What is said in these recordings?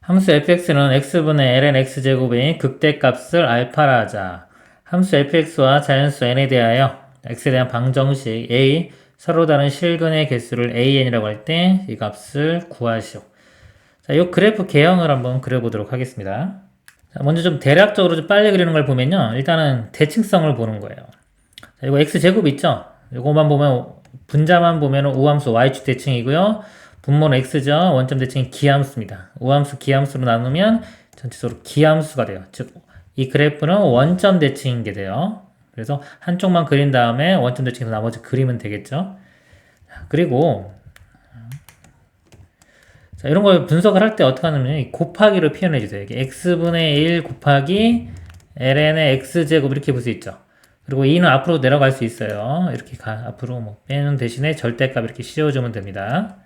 함수 fx는 x분의 ln x제곱의 극대값을 알파라 하자. 함수 fx와 자연수 n에 대하여 x에 대한 방정식 a, 서로 다른 실근의 개수를 an이라고 할 때 이 값을 구하시오. 자, 이 그래프 개형을 한번 그려보도록 하겠습니다. 자, 먼저 좀 대략적으로 좀 빨리 그리는 걸 보면요. 일단은 대칭성을 보는 거예요. 자, 이거 x제곱 있죠? 이거만 보면, 분자만 보면 우함수 y축 대칭이고요. 분모는 x죠. 원점 대칭이 기함수입니다. 우함수 기함수로 나누면 전체적으로 기함수가 돼요. 즉, 이 그래프는 원점 대칭인 게 돼요. 그래서 한쪽만 그린 다음에 원점 대칭에서 나머지 그리면 되겠죠. 그리고 자, 이런 걸 분석을 할 때 어떻게 하냐면 곱하기로 표현해 주세요. 이게 x분의 1 곱하기 ln의 x제곱 이렇게 볼 수 있죠. 그리고 2는 앞으로 내려갈 수 있어요. 이렇게 앞으로 뭐 빼는 대신에 절대값 이렇게 씌워주면 됩니다.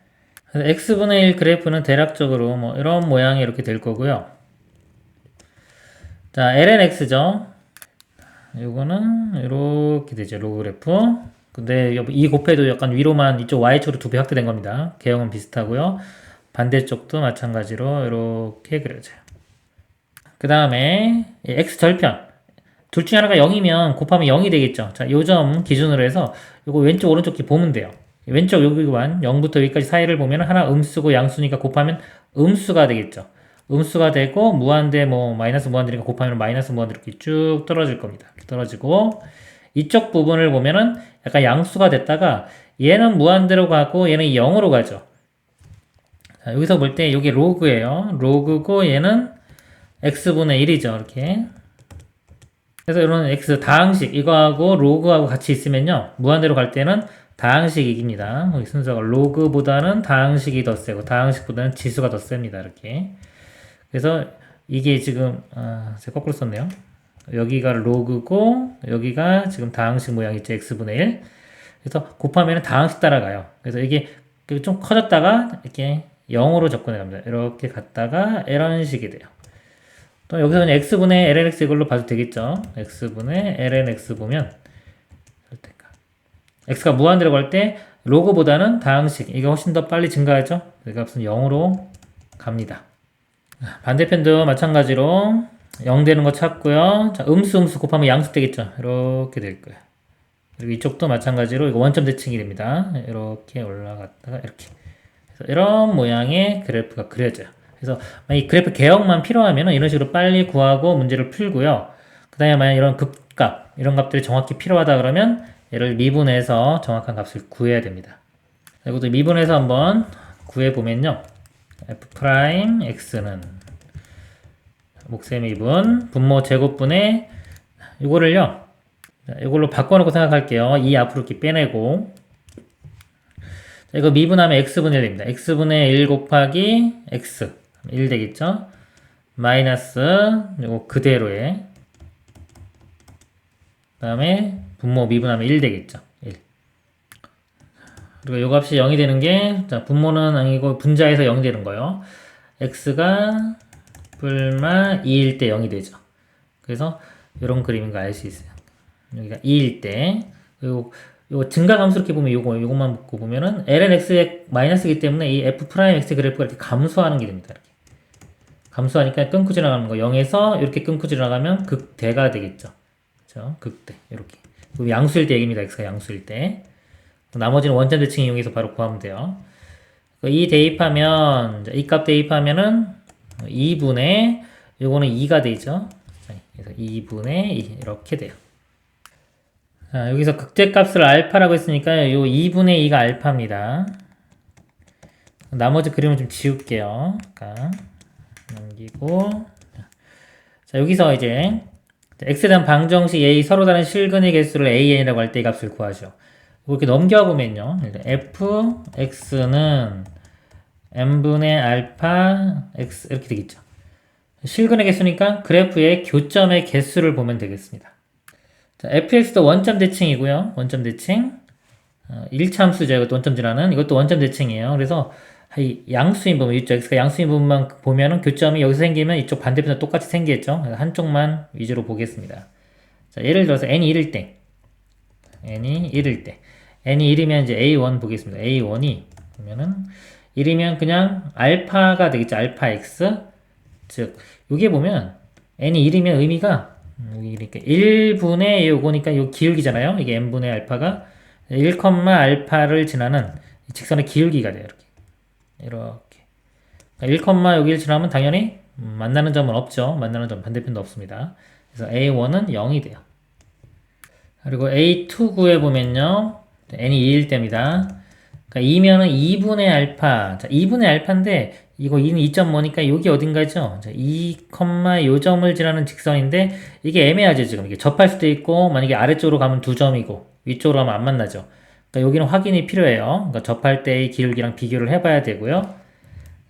x분의 1 그래프는 대략적으로 뭐 이런 모양이 이렇게 될 거고요. 자, lnx죠. 이거는 이렇게 되죠. 로그 그래프. 근데 이 곱해도 약간 위로만 이쪽 y축으로 2배 확대된 겁니다. 개형은 비슷하고요. 반대쪽도 마찬가지로 이렇게 그려져요. 그 다음에 x절편. 둘 중에 하나가 0이면 곱하면 0이 되겠죠. 자, 요 점 기준으로 해서 이거 왼쪽 오른쪽 보면 돼요. 왼쪽 여기만 0부터 여기까지 사이를 보면 하나 음수고 양수니까 곱하면 음수가 되겠죠. 음수가 되고 무한대 뭐 마이너스 무한대니까 곱하면 마이너스 무한대 이렇게 쭉 떨어질 겁니다. 떨어지고 이쪽 부분을 보면은 약간 양수가 됐다가 얘는 무한대로 가고 얘는 0으로 가죠. 자, 여기서 볼 때 여기 로그예요. 로그고 얘는 x분의 1이죠. 이렇게. 그래서 이런 x 다항식 이거하고 로그하고 같이 있으면요. 무한대로 갈 때는 다항식이 이깁니다. 여기 순서가 로그보다는 다항식이 더 세고 다항식보다는 지수가 더 셉니다. 이렇게. 그래서 이게 지금 제가 거꾸로 썼네요. 여기가 로그고 여기가 지금 다항식 모양이죠. x분의 1. 그래서 곱하면 다항식 따라가요. 그래서 이게 좀 커졌다가 이렇게 0으로 접근해 갑니다. 이렇게 갔다가 이런 식이 돼요. 또 여기서 그냥 x분의 lnx 이걸로 봐도 되겠죠. x분의 lnx 보면 x가 무한대로 갈 때 로그보다는 다항식 이게 훨씬 더 빨리 증가하죠. 그 값은 0으로 갑니다. 반대편도 마찬가지로 0 되는 거 찾고요. 자, 음수 곱하면 양수 되겠죠. 이렇게 될 거예요. 그리고 이쪽도 마찬가지로 이거 원점 대칭이 됩니다. 이렇게 올라갔다가 이렇게. 그래서 이런 모양의 그래프가 그려져요. 그래서 만약 이 그래프 개혁만 필요하면 이런 식으로 빨리 구하고 문제를 풀고요. 그 다음에 만약 이런 극값, 이런 값들이 정확히 필요하다 그러면 얘를 미분해서 정확한 값을 구해야 됩니다. 이것도 미분해서 한번 구해보면요. f'x는 목세 미분, 분모 제곱분의 이거를요. 이걸로 바꿔놓고 생각할게요. 이 앞으로 이렇게 빼내고 이거 미분하면 x분의 1 됩니다. x분의 1 곱하기 x 1 되겠죠? 마이너스 이거 그대로에 그 다음에 분모 미분하면 1 되겠죠? 1. 그리고 이 값이 0이 되는 게 자, 분모는 아니고 분자에서 0이 되는 거예요. x가 뿔마 2일 때 0이 되죠. 그래서 이런 그림인 거 알 수 있어요. 여기가 2일 때 그리고 요 증가함수 이렇게 보면 요것만 묶고 보면은 ln x의 마이너스이기 때문에 이 f 프라임 x 그래프가 이렇게 감소하는 게 됩니다. 이렇게. 감소하니까 끊고 지나가는 거 0에서 이렇게 끊고 지나가면 극대가 되겠죠. 그렇죠? 극대 이렇게. 양수일 때 얘기입니다. x가 양수일 때. 나머지는 원점 대칭 이용해서 바로 구하면 돼요. 이 대입하면 이 값 대입하면은 2분의 요거는 2가 되죠. 그래서 2분의 2 이렇게 돼요. 자, 여기서 극대값을 알파라고 했으니까 요 2분의 2가 알파입니다. 나머지 그림을 좀 지울게요. 그러니까 넘기고 자, 여기서 이제 x에 대한 방정식 a 서로 다른 실근의 개수를 an이라고 할 때 이 값을 구하죠. 이렇게 넘겨보면요. fx는 n분의 알파 x 이렇게 되겠죠. 실근의 개수니까 그래프의 교점의 개수를 보면 되겠습니다. 자, fx도 원점 대칭이고요. 원점 대칭. 1차 함수죠. 이것도 원점 지나는. 이것도 원점 대칭이에요. 그래서 양수인 부분, 이쪽 x가 양수인 부분만 보면은 교점이 여기서 생기면 이쪽 반대편도 똑같이 생기겠죠. 한쪽만 위주로 보겠습니다. 자, 예를 들어서 n이 1일 때. n이 1일 때. n이 1이면 이제 a1 보겠습니다. a1이 보면은 1이면 그냥 알파가 되겠죠. 알파 x. 즉 여기에 보면 n이 1이면 의미가 여기 이렇게 1분의 요거니까 요 기울기잖아요. 이게 n분의 알파가 1, 알파를 지나는 직선의 기울기가 돼요. 이렇게 1, 여기를 지나면 당연히 만나는 점은 없죠. 만나는 점 반대편도 없습니다. 그래서 A1은 0이 돼요. 그리고 A2 구해보면요. n이 2일 때입니다. 그러니까 2면은 2분의 알파. 자, 2분의 알파인데, 이거 2는 2.5니까 여기 어딘가죠? 자, 2, 요 점을 지나는 직선인데, 이게 애매하죠, 지금. 이게 접할 수도 있고, 만약에 아래쪽으로 가면 2점이고, 위쪽으로 가면 안 만나죠. 그러니까 여기는 확인이 필요해요. 그러니까 접할 때의 기울기랑 비교를 해봐야 되고요.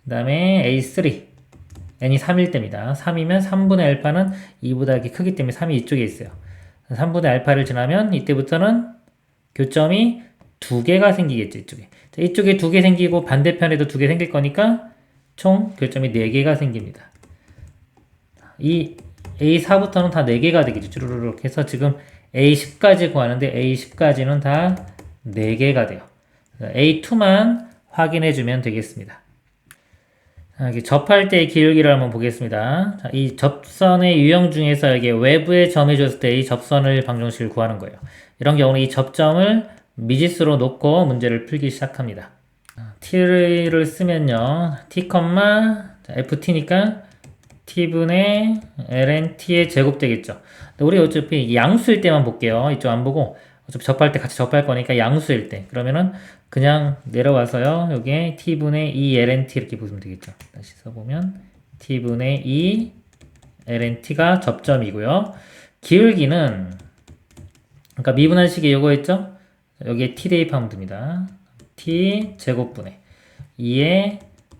그 다음에 A3. n이 3일 때입니다. 3이면 3분의 알파는 2보다 이렇게 크기 때문에 3이 이쪽에 있어요. 3분의 알파를 지나면 이때부터는 교점이 2개가 생기겠죠, 이쪽에. 자, 이쪽에 2개 생기고 반대편에도 2개 생길 거니까 총 교점이 4개가 생깁니다. 이 A4부터는 다 4개가 되겠죠. 쭈루루룩 해서 지금 A10까지 구하는데 A10까지는 다 4개가 돼요. A2만 확인해주면 되겠습니다. 이렇게 접할 때의 기울기를 한번 보겠습니다. 자, 이 접선의 유형 중에서 이게 외부에 점이 줬을 때 이 접선을 방정식을 구하는 거예요. 이런 경우는 이 접점을 미지수로 놓고 문제를 풀기 시작합니다. t를 쓰면요. t, ft니까 t분의 ln t의 제곱 되겠죠. 우리 어차피 양수일 때만 볼게요. 이쪽 안 보고 어차피 접할 때 같이 접할 거니까 양수일 때. 그러면은 그냥 내려와서요. 여기에 t분의 2 ln t 이렇게 보시면 되겠죠. 다시 써보면 t분의 2 ln t가 접점이고요. 기울기는 그러니까 미분한식이 이거 있죠? 여기에 t 대입하면 됩니다. t 제곱분의 2의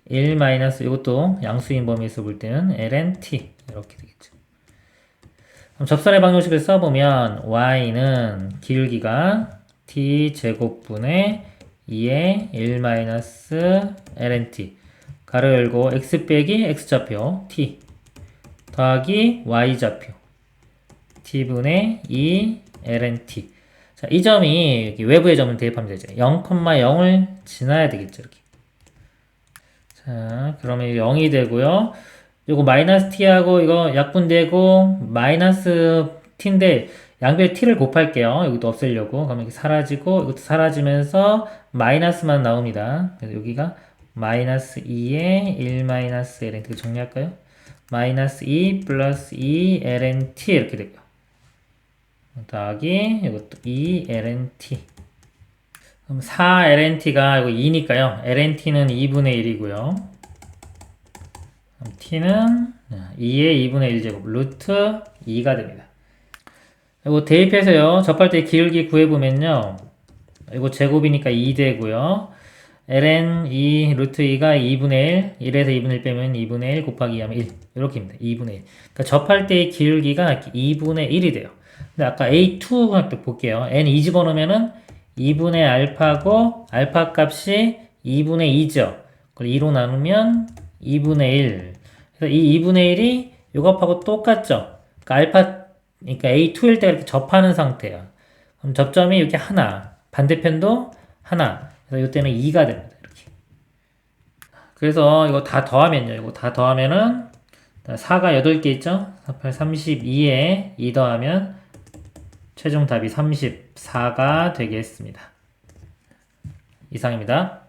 1 마이너스 이것도 양수인 범위에서 볼 때는 ln t 이렇게 되겠죠. 그럼 접선의 방정식을 써보면 y는 기울기가 t 제곱분의 2의 1 마이너스 ln t 가로 열고 x 빼기 x좌표 t 더하기 y좌표 t분의 2 ln t. 자, 이 점이 여기 외부의 점을 대입하면 되죠. 0,0을 지나야 되겠죠. 이렇게. 자, 그러면 0이 되고요. 요거 마이너스 t하고 이거 약분되고 마이너스 t인데 양변 t를 곱할게요. 여기도 없애려고. 그러면 이렇게 사라지고 이것도 사라지면서 마이너스만 나옵니다. 그래서 여기가 마이너스 2에 1 마이너스 ln t 정리할까요? 마이너스 2 플러스 2 ln t 이렇게 되고요. 더하기 이것도 2 ln t. 그럼 4 ln t가 이거 2니까요. ln t는 2분의 1이고요. t는 2의 2분의 1제곱 루트 2가 됩니다. 이거 대입해서요. 접할 때 기울기 구해보면요. 이거 제곱이니까 2 되고요. ln 2 루트 2가 2분의 1, 1에서 2분의 1 빼면 2분의 1 곱하기 2 하면 1 이렇게입니다. 2분의 1. 그러니까 접할 때의 기울기가 2분의 1이 돼요. 근데 아까 A2 할 때 볼게요. n 2 집어넣으면은 2분의 알파고 알파 값이 2분의 2죠. 그걸 2로 나누면 2분의 1. 그래서 이 2분의 1이 요것하고 똑같죠. 그러니까 알파 그러니까 A2일 때 이렇게 접하는 상태야. 그럼 접점이 이렇게 하나, 반대편도 하나. 그래서 이때는 2가 됩니다. 이렇게. 그래서 이거 다 더하면요. 이거 다 더하면은 4가 8개 있죠? 4, 8, 32에 2 더하면 최종 답이 34가 되겠습니다. 이상입니다.